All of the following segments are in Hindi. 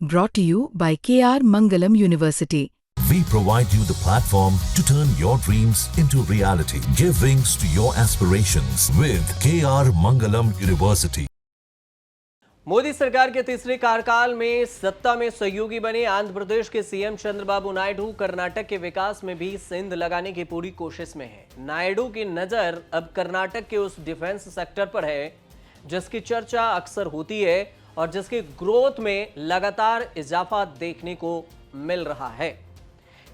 Brought to you by KR Mangalam University. We provide you the platform to turn your dreams into reality. Give wings to your aspirations with KR Mangalam University. Modi सरकार के तीसरे कार्यकाल में सत्ता में सहयोगी बने आंध्र प्रदेश के सीएम चंद्रबाबू नायडू कर्नाटक के विकास में भी सेंध लगाने की पूरी कोशिश में है। नायडू की नजर अब कर्नाटक के उस डिफेंस सेक्टर पर है जिसकी चर्चा अक्सर होती है और जिसके ग्रोथ में लगातार इजाफा देखने को मिल रहा है।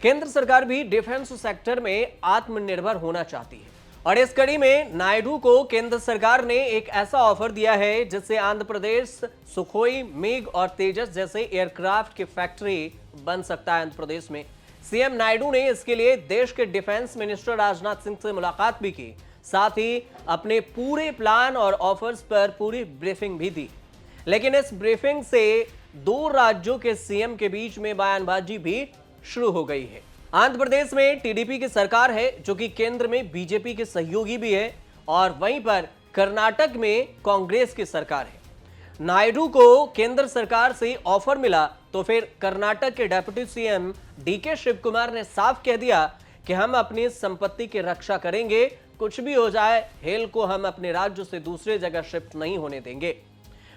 केंद्र सरकार भी डिफेंस सेक्टर में आत्मनिर्भर होना चाहती है और इस कड़ी में नायडू को केंद्र सरकार ने एक ऐसा ऑफर दिया है जिससे आंध्र प्रदेश सुखोई, मिग और तेजस जैसे एयरक्राफ्ट की फैक्ट्री बन सकता है आंध्र प्रदेश में। सीएम नायडू ने इसके लिए देश के डिफेंस मिनिस्टर राजनाथ सिंह से मुलाकात भी की, साथ ही अपने पूरे प्लान और ऑफर्स पर पूरी ब्रीफिंग भी दी। लेकिन इस ब्रीफिंग से दो राज्यों के सीएम के बीच में बयानबाजी भी शुरू हो गई है। आंध्र प्रदेश में टीडीपी की सरकार है जो कि केंद्र में बीजेपी के सहयोगी भी है और वहीं पर कर्नाटक में कांग्रेस की सरकार है। नायडू को केंद्र सरकार से ऑफर मिला तो फिर कर्नाटक के डिप्टी सीएम डीके शिव कुमार ने साफ कह दिया कि हम अपनी संपत्ति की रक्षा करेंगे, कुछ भी हो जाए हेल को हम अपने राज्य से दूसरे जगह शिफ्ट नहीं होने देंगे।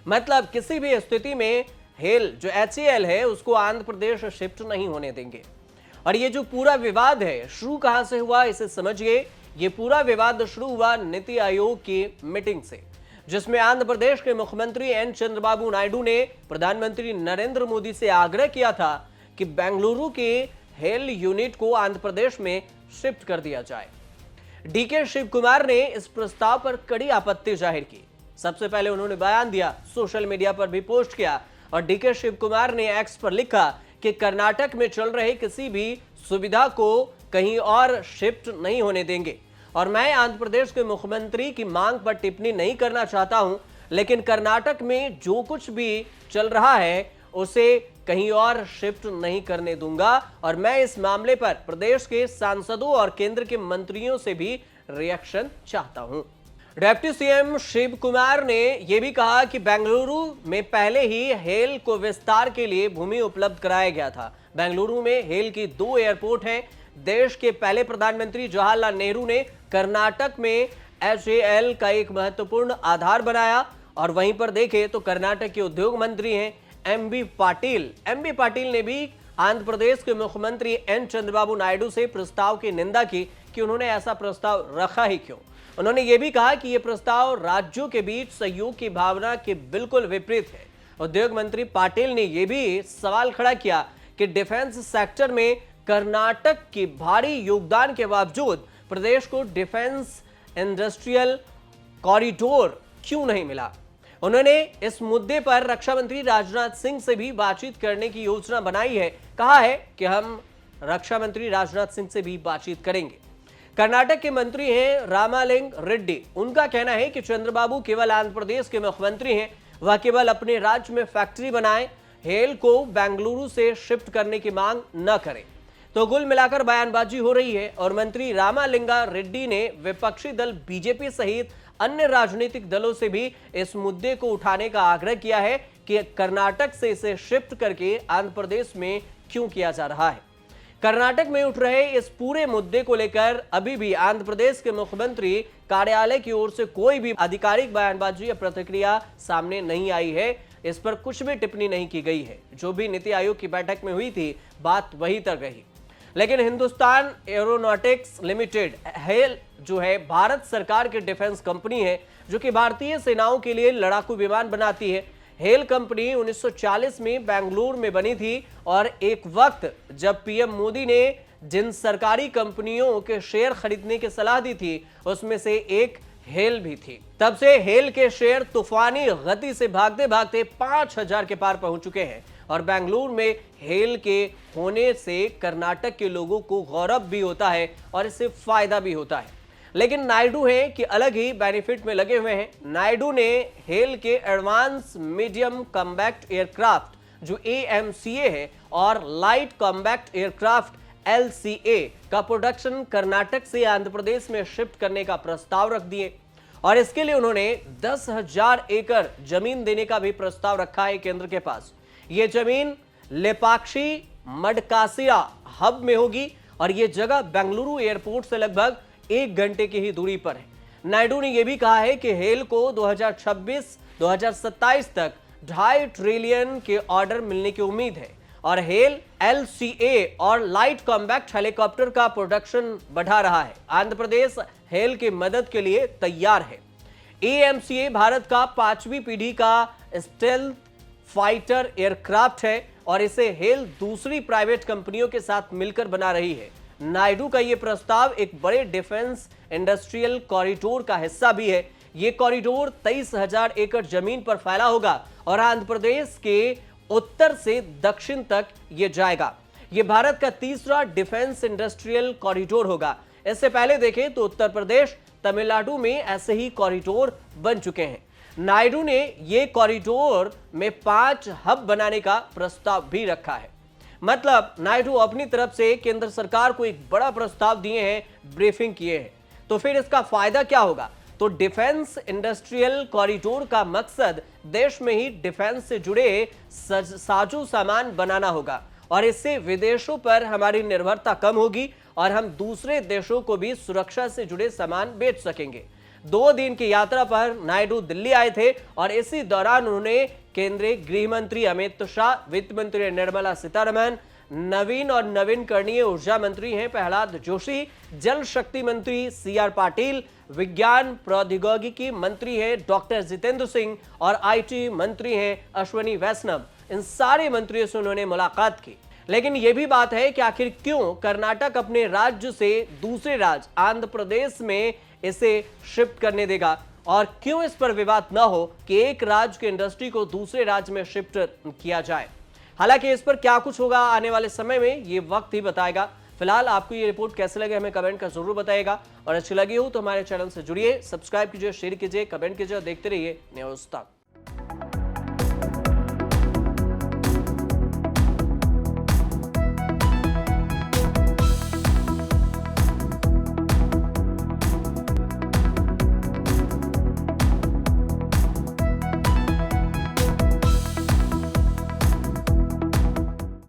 मतलब किसी भी स्थिति में हेल जो HAL है उसको आंध्र प्रदेश शिफ्ट नहीं होने देंगे। और ये जो पूरा विवाद है शुरू कहां से हुआ इसे समझिए। ये पूरा विवाद शुरू हुआ नीति आयोग की मीटिंग से, जिसमें आंध्र प्रदेश के मुख्यमंत्री एन चंद्रबाबू नायडू ने प्रधानमंत्री नरेंद्र मोदी से आग्रह किया था कि बेंगलुरु के हेल यूनिट को आंध्र प्रदेश में शिफ्ट कर दिया जाए। डीके शिव कुमार ने इस प्रस्ताव पर कड़ी आपत्ति जाहिर की। सबसे पहले उन्होंने बयान दिया, सोशल मीडिया पर भी पोस्ट किया और डीके शिव कुमार ने एक्स पर लिखा कि कर्नाटक में चल रहे किसी भी सुविधा को कहीं और शिफ्ट नहीं होने देंगे और मैं आंध्र प्रदेश के मुख्यमंत्री की मांग पर टिप्पणी नहीं करना चाहता हूं, लेकिन कर्नाटक में जो कुछ भी चल रहा है उसे कहीं और शिफ्ट नहीं करने दूंगा और मैं इस मामले पर प्रदेश के सांसदों और केंद्र के मंत्रियों से भी रिएक्शन चाहता हूं। डिप्टी सीएम शिव कुमार ने यह भी कहा कि बेंगलुरु में पहले ही हेल को विस्तार के लिए भूमि उपलब्ध कराया गया था। बेंगलुरु में हेल की 2 एयरपोर्ट हैं। देश के पहले प्रधानमंत्री जवाहरलाल नेहरू ने कर्नाटक में HAL का एक महत्वपूर्ण आधार बनाया और वहीं पर देखें तो कर्नाटक के उद्योग मंत्री हैं MB पाटिल। MB पाटिल ने भी आंध्र प्रदेश के मुख्यमंत्री एन चंद्रबाबू नायडू से प्रस्ताव की निंदा की कि उन्होंने ऐसा प्रस्ताव रखा ही क्यों। उन्होंने यह भी कहा कि यह प्रस्ताव राज्यों के बीच सहयोग की भावना के बिल्कुल विपरीत है। उद्योग मंत्री पाटिल ने यह भी सवाल खड़ा किया कि डिफेंस सेक्टर में कर्नाटक के भारी योगदान के बावजूद प्रदेश को डिफेंस इंडस्ट्रियल कॉरिडोर क्यों नहीं मिला। उन्होंने इस मुद्दे पर रक्षा मंत्री राजनाथ सिंह से भी बातचीत करने की योजना बनाई है। कहा है कि हम रक्षा मंत्री राजनाथ सिंह से भी बातचीत करेंगे। कर्नाटक के मंत्री हैं रामालिंग रेड्डी। उनका कहना है कि चंद्रबाबू केवल आंध्र प्रदेश के मुख्यमंत्री हैं, वह केवल अपने राज्य में फैक्ट्री बनाएं, हेल को बेंगलुरु से शिफ्ट करने की मांग न करें। तो कुल मिलाकर बयानबाजी हो रही है और मंत्री रामालिंगा रेड्डी ने विपक्षी दल बीजेपी सहित अन्य राजनीतिक दलों से भी इस मुद्दे को उठाने का आग्रह किया है कि कर्नाटक से इसे शिफ्ट करके आंध्र प्रदेश में क्यों किया जा रहा है। कर्नाटक में उठ रहे इस पूरे मुद्दे को लेकर अभी भी आंध्र प्रदेश के मुख्यमंत्री कार्यालय की ओर से कोई भी आधिकारिक बयानबाजी या प्रतिक्रिया सामने नहीं आई है। इस पर कुछ भी टिप्पणी नहीं की गई है। जो भी नीति आयोग की बैठक में हुई थी बात वही तक रही। लेकिन हिंदुस्तान एरोनॉटिक्स लिमिटेड हेल जो है भारत सरकार की डिफेंस कंपनी है जो कि भारतीय सेनाओं के लिए लड़ाकू विमान बनाती है। हेल कंपनी 1940 में बेंगलुरु में बनी थी और एक वक्त जब पीएम मोदी ने जिन सरकारी कंपनियों के शेयर खरीदने की सलाह दी थी उसमें से एक हेल भी थी। तब से हेल के शेयर तूफानी गति से भागते भागते 5000 के पार पहुंच चुके हैं और बेंगलुरु में हेल के होने से कर्नाटक के लोगों को गौरव भी होता है और इससे फायदा भी होता है। लेकिन नायडू हैं कि अलग ही बेनिफिट में लगे हुए हैं। नायडू ने हेल के एडवांस मीडियम कॉम्बैक्ट एयरक्राफ्ट जो AMCA है और लाइट कॉम्बैक्ट एयरक्राफ्ट LCA का प्रोडक्शन कर्नाटक से आंध्र प्रदेश में शिफ्ट करने का प्रस्ताव रख दिए और इसके लिए उन्होंने 10,000 एकड़ जमीन देने का भी प्रस्ताव रखा है केंद्र के पास। ये जमीन लेपाक्षी मडकासिरा हब में होगी और यह जगह बेंगलुरु एयरपोर्ट से लगभग 1 घंटे की ही दूरी पर है। नायडू ने यह भी कहा है कि हेल को 2026-2027 तक 2.5 ट्रिलियन के ऑर्डर मिलने की उम्मीद है और हेल LCA और लाइट कॉम्बैक्ट हेलीकॉप्टर का प्रोडक्शन बढ़ा रहा है। आंध्र प्रदेश हेल की मदद के लिए तैयार है। AMCA भारत का 5वीं पीढ़ी का स्टेल्थ फाइटर एयरक्राफ्ट है और इसे हेल दूसरी प्राइवेट कंपनियों के साथ मिलकर बना रही है। नायडू का यह प्रस्ताव एक बड़े डिफेंस इंडस्ट्रियल कॉरिडोर का हिस्सा भी है। यह कॉरिडोर 23,000 एकड़ जमीन पर फैला होगा और आंध्र प्रदेश के उत्तर से दक्षिण तक यह जाएगा। यह भारत का तीसरा डिफेंस इंडस्ट्रियल कॉरिडोर होगा। इससे पहले देखें तो उत्तर प्रदेश, तमिलनाडु में ऐसे ही कॉरिडोर बन चुके हैं। नायडू ने यह कॉरिडोर में 5 हब बनाने का प्रस्ताव भी रखा है। मतलब नायडू अपनी तरफ से केंद्र सरकार को एक बड़ा प्रस्ताव दिए हैं, ब्रीफिंग किए हैं। तो फिर इसका फायदा क्या होगा? तो डिफेंस इंडस्ट्रियल कॉरिडोर का मकसद देश में ही डिफेंस से जुड़े साजो सामान बनाना होगा और इससे विदेशों पर हमारी निर्भरता कम होगी और हम दूसरे देशों को भी सुरक्षा से जुड़े सामान बेच सकेंगे। 2 दिन की यात्रा पर नायडू दिल्ली आए थे और इसी दौरान उन्होंने केंद्रीय गृह मंत्री अमित शाह, वित्त मंत्री निर्मला सीतारमण, नवीन और नवीनकरणीय ऊर्जा मंत्री हैं प्रहलाद जोशी, जल शक्ति मंत्री CR पाटिल, विज्ञान प्रौद्योगिकी मंत्री हैं डॉक्टर जितेंद्र सिंह और IT मंत्री हैं अश्विनी वैष्णव। इन सारे मंत्रियों से उन्होंने मुलाकात की। लेकिन यह भी बात है कि आखिर क्यों कर्नाटक अपने राज्य से दूसरे राज्य आंध्र प्रदेश में इसे शिफ्ट करने देगा और क्यों इस पर विवाद न हो कि एक राज्य की इंडस्ट्री को दूसरे राज्य में शिफ्ट किया जाए। हालांकि इस पर क्या कुछ होगा आने वाले समय में ये वक्त ही बताएगा। फिलहाल आपको ये रिपोर्ट कैसे लगे हमें कमेंट कर जरूर बताइएगा और अच्छी लगी हो तो हमारे चैनल से जुड़िए, सब्सक्राइब कीजिए, शेयर कीजिए, कमेंट कीजिए और देखते रहिए न्यूज़ तक।